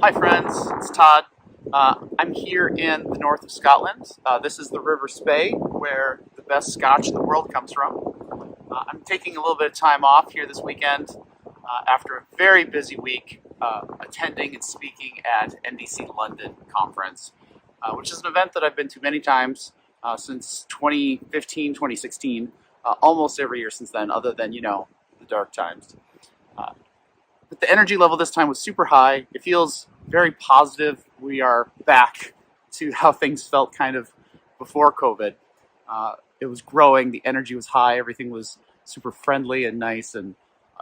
Hi friends, it's Todd. I'm here in the north of Scotland. This is the River Spey, where the best scotch in the world comes from. I'm taking a little bit of time off here this weekend after a very busy week attending and speaking at NDC London conference, which is an event that I've been to many times since 2015, 2016, almost every year since then, other than, the dark times. But the energy level this time was super high. It feels very positive. We are back to how things felt kind of before COVID. It was growing, the energy was high, everything was super friendly and nice, and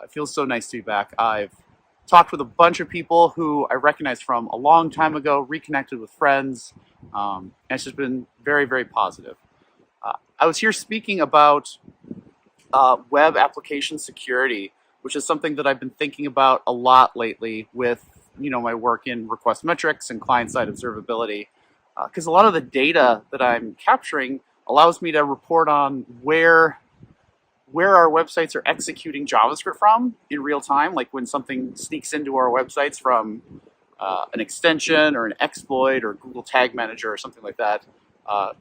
it feels so nice to be back. I've talked with a bunch of people who I recognized from a long time ago, reconnected with friends, and it's just been very, very positive. I was here speaking about web application security, which is something that I've been thinking about a lot lately with my work in request metrics and client-side observability, because a lot of the data that I'm capturing allows me to report on where our websites are executing JavaScript from in real time, like when something sneaks into our websites from an extension or an exploit or Google Tag Manager or something like that.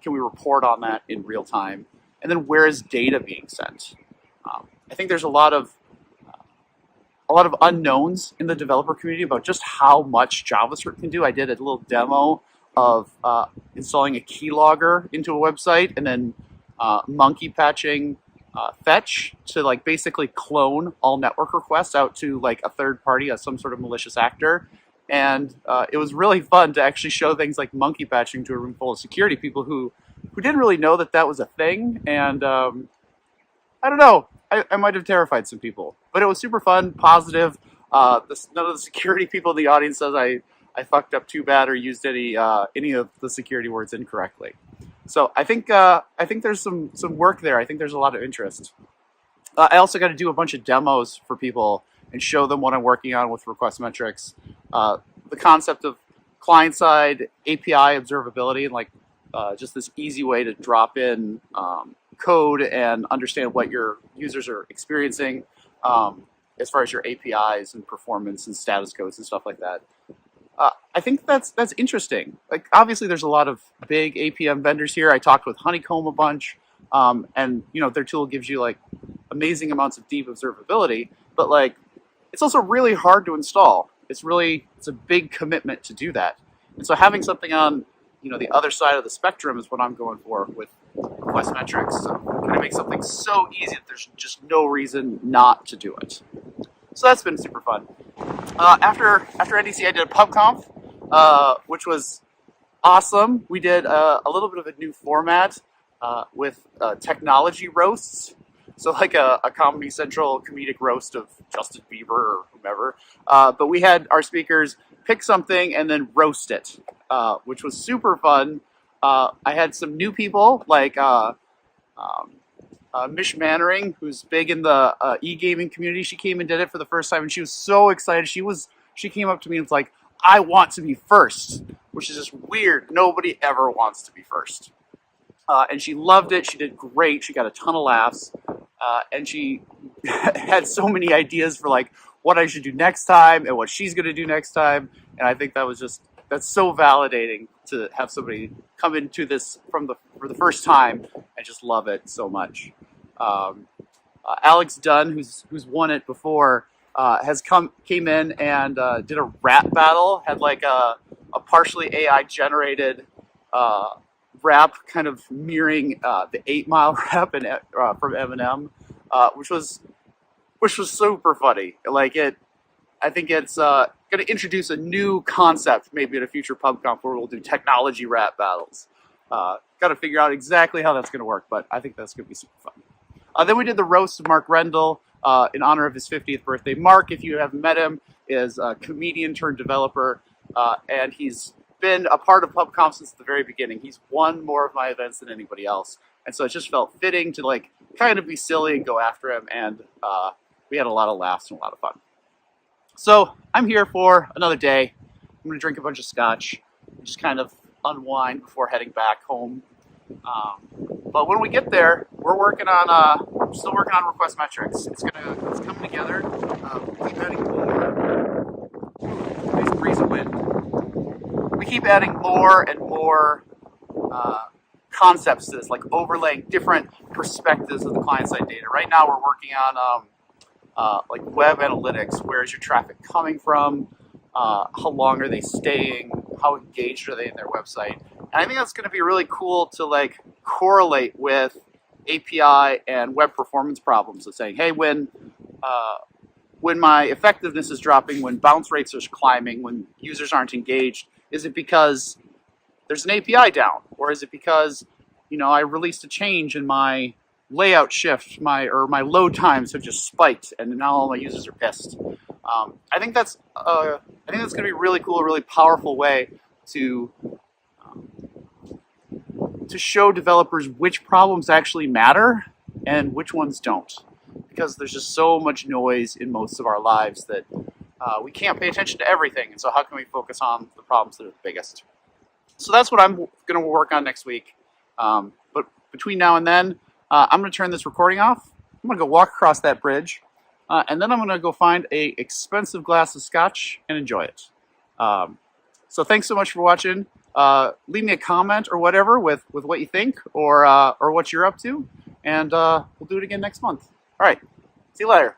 Can we report on that in real time? And then where is data being sent? I think there's a lot of unknowns in the developer community about just how much JavaScript can do. I did a little demo of installing a keylogger into a website and then monkey patching fetch to basically clone all network requests out to a third party as some sort of malicious actor. And it was really fun to actually show things like monkey patching to a room full of security people who didn't really know that was a thing. And I don't know. I might have terrified some people, but it was super fun, positive. None of the security people in the audience says I fucked up too bad or used any of the security words incorrectly. So I think there's some work there. I think there's a lot of interest. I also got to do a bunch of demos for people and show them what I'm working on with request metrics. The concept of client-side API observability and just this easy way to drop in code and understand what your users are experiencing as far as your APIs and performance and status codes and stuff like that. I think that's interesting. Obviously there's a lot of big APM vendors here. I talked with Honeycomb a bunch, and their tool gives you amazing amounts of deep observability, but it's also really hard to install. It's a big commitment to do that. And so having something on the other side of the spectrum is what I'm going for with request metrics. So can I make something so easy that there's just no reason not to do it? So that's been super fun. After NDC, I did a PubConf, which was awesome. We did a little bit of a new format with technology roasts. So a Comedy Central comedic roast of Justin Bieber or whomever. But we had our speakers pick something and then roast it, which was super fun. I had some new people like Mish Mannering, who's big in the e-gaming community. She came and did it for the first time, and she was so excited. She came up to me and was like, "I want to be first," which is just weird. Nobody ever wants to be first. And she loved it. She did great. She got a ton of laughs, and she had so many ideas for what I should do next time and what she's going to do next time. And I think that's so validating to have somebody come into this for the first time and just love it so much. Alex Dunn, who's won it before, came in and did a rap battle. Had a partially AI generated rap, kind of mirroring the 8 Mile rap from Eminem, which was super funny. I think it's going to introduce a new concept maybe at a future PubConf where we'll do technology rap battles. Got to figure out exactly how that's going to work, but I think that's going to be super fun. Then we did the roast of Mark Rendell in honor of his 50th birthday. Mark, if you haven't met him, is a comedian turned developer, and he's been a part of PubConf since the very beginning. He's won more of my events than anybody else, and so it just felt fitting to kind of be silly and go after him, and we had a lot of laughs and a lot of fun. So I'm here for another day. I'm going to drink a bunch of scotch, just kind of unwind before heading back home. But when we get there, we're still working on request metrics. It's coming together. Keep heading forward. Nice breeze of wind. keep adding more and more concepts to this, like overlaying different perspectives of the client-side data. Right now we're working on like web analytics. Where is your traffic coming from? How long are they staying? How engaged are they in their website? And I think that's going to be really cool to like correlate with API and web performance problems of saying, hey, when my effectiveness is dropping, when bounce rates are climbing, when users aren't engaged, is it because there's an API down, or is it because I released a change in my layout shift, my load times have just spiked, and now all my users are pissed. I think that's going to be really cool, a really powerful way to show developers which problems actually matter and which ones don't, because there's just so much noise in most of our lives that we can't pay attention to everything. And so, how can we focus on the problems that are the biggest? So that's what I'm going to work on next week. But between now and then, I'm going to turn this recording off. I'm going to go walk across that bridge, and then I'm going to go find an expensive glass of scotch and enjoy it. So thanks so much for watching. Leave me a comment or whatever with what you think or what you're up to, and we'll do it again next month. All right, see you later.